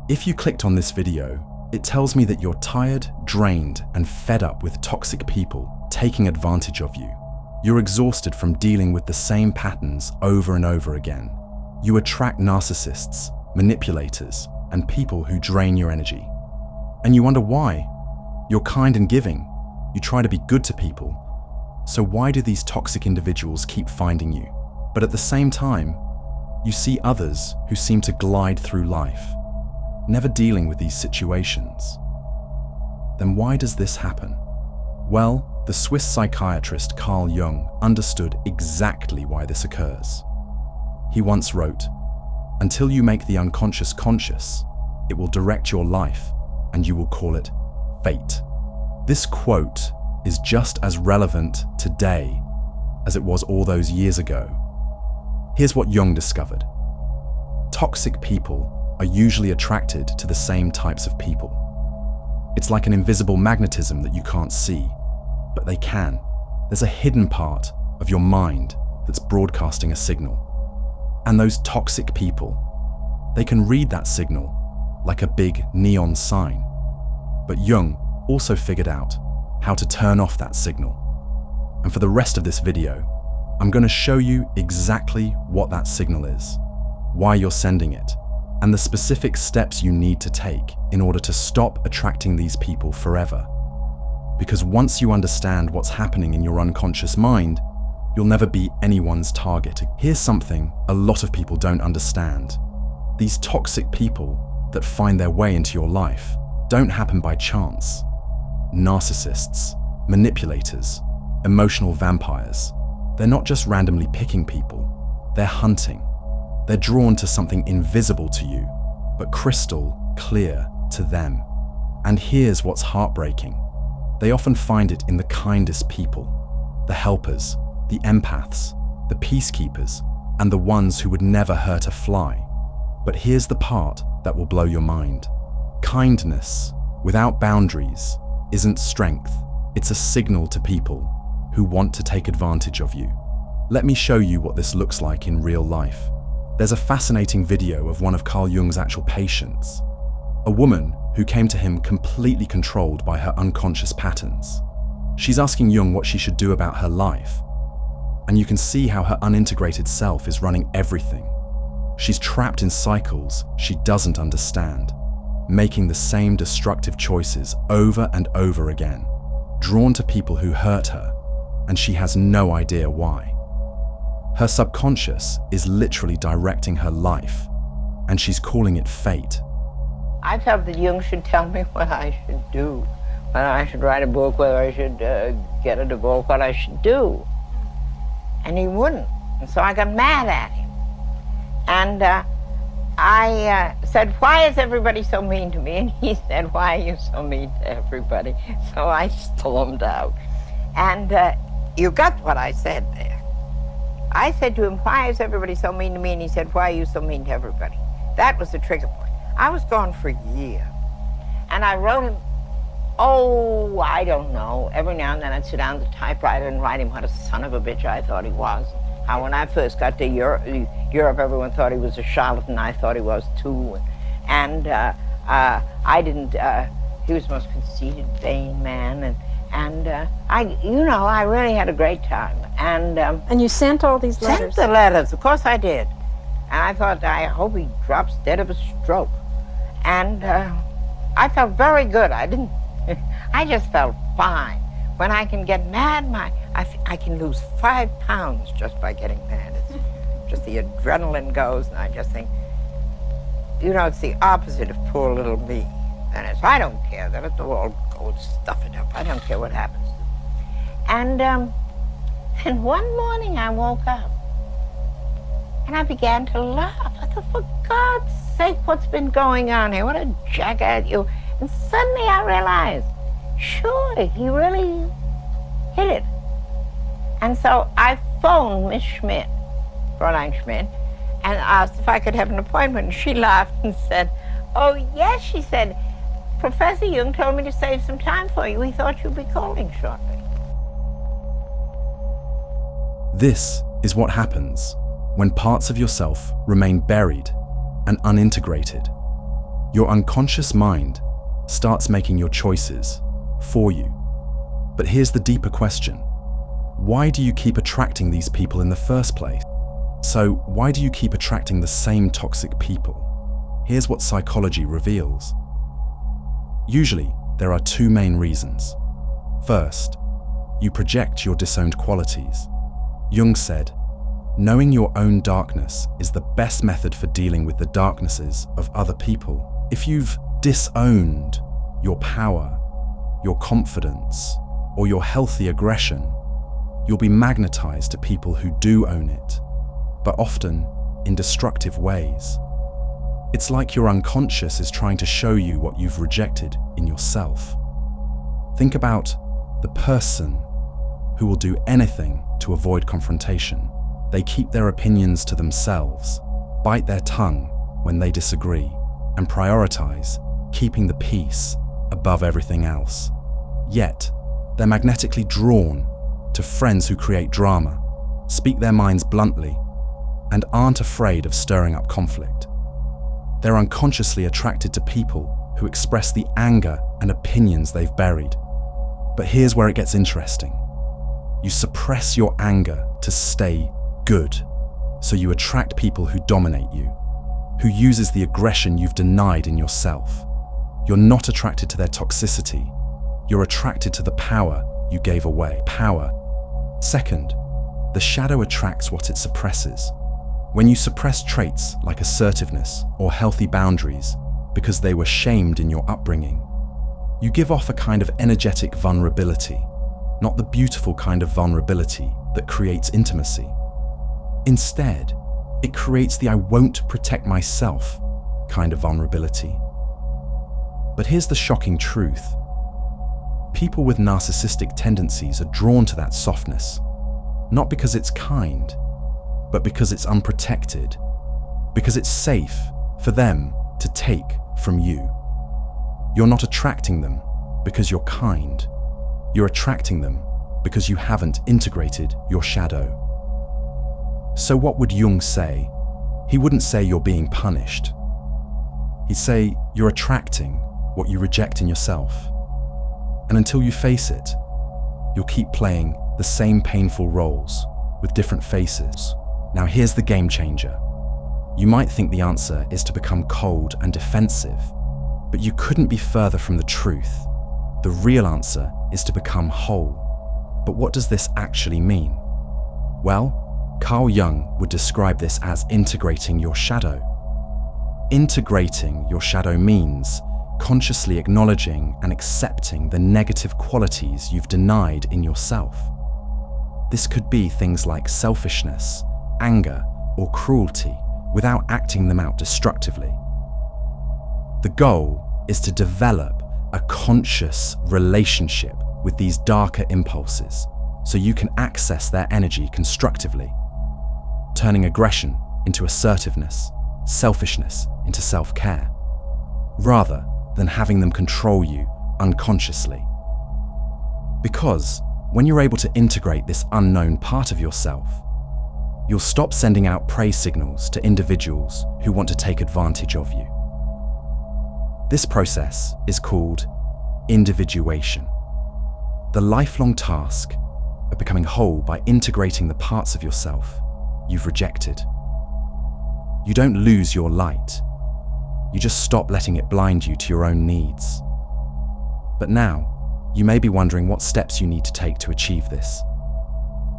If you clicked on this video, it tells me that you're tired, drained, and fed up with toxic people taking advantage of you. You're exhausted from dealing with the same patterns over and over again. You attract narcissists, manipulators, and people who drain your energy. And you wonder why. You're kind and giving. You try to be good to people. So why do these toxic individuals keep finding you? But at the same time, you see others who seem to glide through life, never dealing with these situations. Then why does this happen? Well, the Swiss psychiatrist Carl Jung understood exactly why this occurs. He once wrote, "Until you make the unconscious conscious, it will direct your life and you will call it fate." This quote is just as relevant today as it was all those years ago. Here's what Jung discovered. Toxic people are usually attracted to the same types of people. It's like an invisible magnetism that you can't see, but they can. There's a hidden part of your mind that's broadcasting a signal. And those toxic people, they can read that signal like a big neon sign. But Jung also figured out how to turn off that signal. And for the rest of this video, I'm going to show you exactly what that signal is, why you're sending it, and the specific steps you need to take in order to stop attracting these people forever. Because once you understand what's happening in your unconscious mind, you'll never be anyone's target. Here's something a lot of people don't understand. These toxic people that find their way into your life don't happen by chance. Narcissists, manipulators, emotional vampires, they're not just randomly picking people, they're hunting. They're drawn to something invisible to you, but crystal clear to them. And here's what's heartbreaking. They often find it in the kindest people, the helpers, the empaths, the peacekeepers, and the ones who would never hurt a fly. But here's the part that will blow your mind. Kindness, without boundaries, isn't strength. It's a signal to people who want to take advantage of you. Let me show you what this looks like in real life. There's a fascinating video of one of Carl Jung's actual patients, a woman who came to him completely controlled by her unconscious patterns. She's asking Jung what she should do about her life, and you can see how her unintegrated self is running everything. She's trapped in cycles she doesn't understand, making the same destructive choices over and over again, drawn to people who hurt her, and she has no idea why. Her subconscious is literally directing her life, and she's calling it fate. I felt that Jung should tell me what I should do, whether I should write a book, whether I should get a divorce, what I should do. And he wouldn't, and so I got mad at him. And I said, "Why is everybody so mean to me?" And he said, "Why are you so mean to everybody?" So I stormed out. And you got what I said there. I said to him, "Why is everybody so mean to me?" And he said, "Why are you so mean to everybody?" That was the trigger point. I was gone for a year. And I wrote him, I don't know. Every now and then I'd sit down at the typewriter and write him what a son of a bitch I thought he was. How when I first got to Europe, everyone thought he was a charlatan. I thought he was too. And I didn't, he was the most conceited, vain man. And I really had a great time. And you sent all these letters? Sent the letters, of course I did. And I thought, I hope he drops dead of a stroke. And I felt very good. I just felt fine. When I can get mad, I can lose 5 pounds just by getting mad. It's just the adrenaline goes, and I just think, it's the opposite of poor little me. And I don't care, let it all go, stuff it up. I don't care what happens. And then one morning I woke up, and I began to laugh. I thought, for God's sake, what's been going on here? What a jackass you. And suddenly I realized, sure, he really hit it. And so I phoned Miss Schmidt, Fräulein Schmidt, and asked if I could have an appointment. And she laughed and said, "Oh, yes," she said, "Professor Jung told me to save some time for you. He thought you'd be calling shortly." This is what happens when parts of yourself remain buried and unintegrated. Your unconscious mind starts making your choices for you. But here's the deeper question. Why do you keep attracting these people in the first place? So why do you keep attracting the same toxic people? Here's what psychology reveals. Usually, there are two main reasons. First, you project your disowned qualities. Jung said, knowing your own darkness is the best method for dealing with the darknesses of other people. If you've disowned your power, your confidence, or your healthy aggression, you'll be magnetized to people who do own it, but often in destructive ways. It's like your unconscious is trying to show you what you've rejected in yourself. Think about the person who will do anything to avoid confrontation. They keep their opinions to themselves, bite their tongue when they disagree, and prioritize keeping the peace above everything else. Yet, they're magnetically drawn to friends who create drama, speak their minds bluntly, and aren't afraid of stirring up conflict. They're unconsciously attracted to people who express the anger and opinions they've buried. But here's where it gets interesting. You suppress your anger to stay good, so you attract people who dominate you, who uses the aggression you've denied in yourself. You're not attracted to their toxicity. You're attracted to the power you gave away. Power. Second, the shadow attracts what it suppresses. When you suppress traits like assertiveness or healthy boundaries because they were shamed in your upbringing, you give off a kind of energetic vulnerability, not the beautiful kind of vulnerability that creates intimacy. Instead, it creates the I won't protect myself kind of vulnerability. But here's the shocking truth. People with narcissistic tendencies are drawn to that softness, not because it's kind, but because it's unprotected, because it's safe for them to take from you. You're not attracting them because you're kind. You're attracting them because you haven't integrated your shadow. So what would Jung say? He wouldn't say you're being punished. He'd say you're attracting what you reject in yourself. And until you face it, you'll keep playing the same painful roles with different faces. Now here's the game changer. You might think the answer is to become cold and defensive, but you couldn't be further from the truth. The real answer is to become whole. But what does this actually mean? Well, Carl Jung would describe this as integrating your shadow. Integrating your shadow means consciously acknowledging and accepting the negative qualities you've denied in yourself. This could be things like selfishness, anger, or cruelty without acting them out destructively. The goal is to develop a conscious relationship with these darker impulses so you can access their energy constructively, turning aggression into assertiveness, selfishness into self-care, rather than having them control you unconsciously. Because when you're able to integrate this unknown part of yourself, you'll stop sending out praise signals to individuals who want to take advantage of you. This process is called individuation, the lifelong task of becoming whole by integrating the parts of yourself you've rejected. You don't lose your light. You just stop letting it blind you to your own needs. But now, you may be wondering what steps you need to take to achieve this.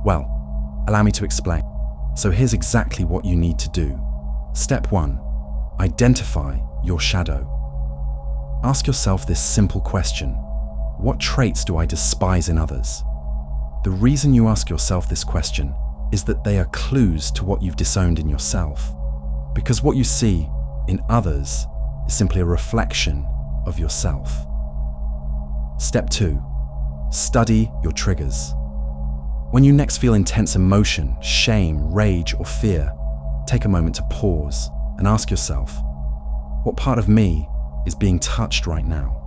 Well, allow me to explain. So here's exactly what you need to do. Step 1. Identify your shadow. Ask yourself this simple question. What traits do I despise in others? The reason you ask yourself this question is that they are clues to what you've disowned in yourself. Because what you see in others is simply a reflection of yourself. Step 2. Study your triggers. When you next feel intense emotion, shame, rage, or fear, take a moment to pause and ask yourself, what part of me is being touched right now?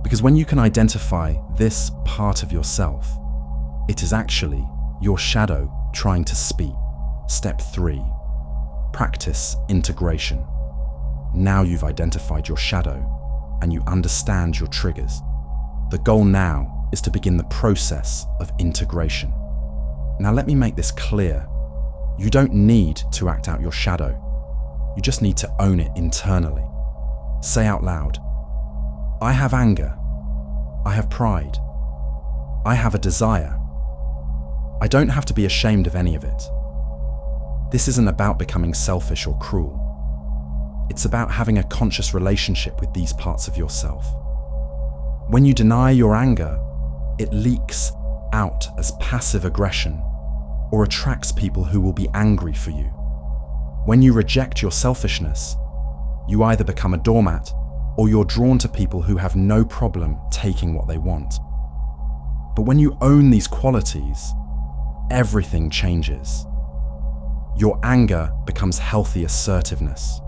Because when you can identify this part of yourself, it is actually your shadow trying to speak. Step 3. Practice integration. Now you've identified your shadow and you understand your triggers. The goal now is to begin the process of integration. Now let me make this clear. You don't need to act out your shadow. You just need to own it internally. Say out loud, I have anger. I have pride. I have a desire. I don't have to be ashamed of any of it. This isn't about becoming selfish or cruel. It's about having a conscious relationship with these parts of yourself. When you deny your anger, it leaks out as passive aggression or attracts people who will be angry for you. When you reject your selfishness, you either become a doormat or you're drawn to people who have no problem taking what they want. But when you own these qualities, everything changes. Your anger becomes healthy assertiveness.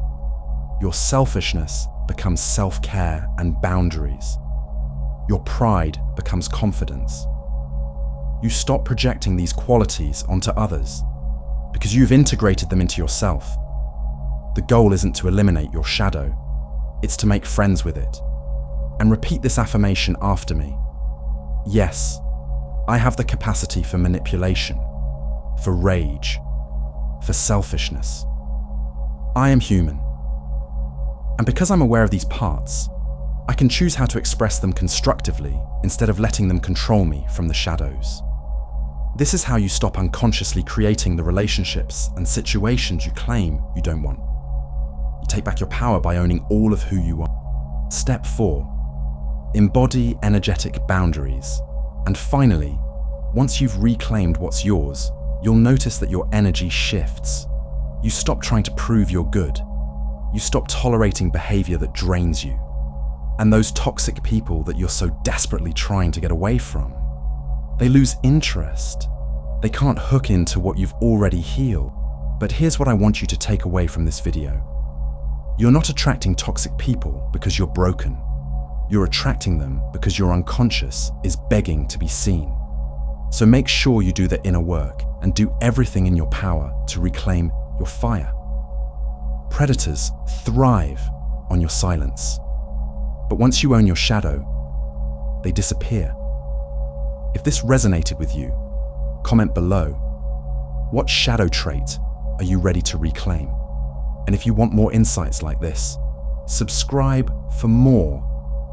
Your selfishness becomes self-care and boundaries. Your pride becomes confidence. You stop projecting these qualities onto others because you've integrated them into yourself. The goal isn't to eliminate your shadow, it's to make friends with it. And repeat this affirmation after me. Yes, I have the capacity for manipulation, for rage, for selfishness. I am human. And because I'm aware of these parts, I can choose how to express them constructively instead of letting them control me from the shadows. This is how you stop unconsciously creating the relationships and situations you claim you don't want. You take back your power by owning all of who you are. Step 4. Embody energetic boundaries. And finally, once you've reclaimed what's yours, you'll notice that your energy shifts. You stop trying to prove you're good. You stop tolerating behavior that drains you. And those toxic people that you're so desperately trying to get away from, they lose interest. They can't hook into what you've already healed. But here's what I want you to take away from this video. You're not attracting toxic people because you're broken. You're attracting them because your unconscious is begging to be seen. So make sure you do the inner work and do everything in your power to reclaim your fire. Predators thrive on your silence. But once you own your shadow, they disappear. If this resonated with you, comment below. What shadow trait are you ready to reclaim? And if you want more insights like this, subscribe for more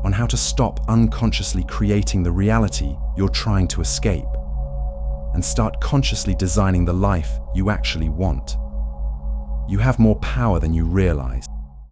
on how to stop unconsciously creating the reality you're trying to escape and start consciously designing the life you actually want. You have more power than you realize.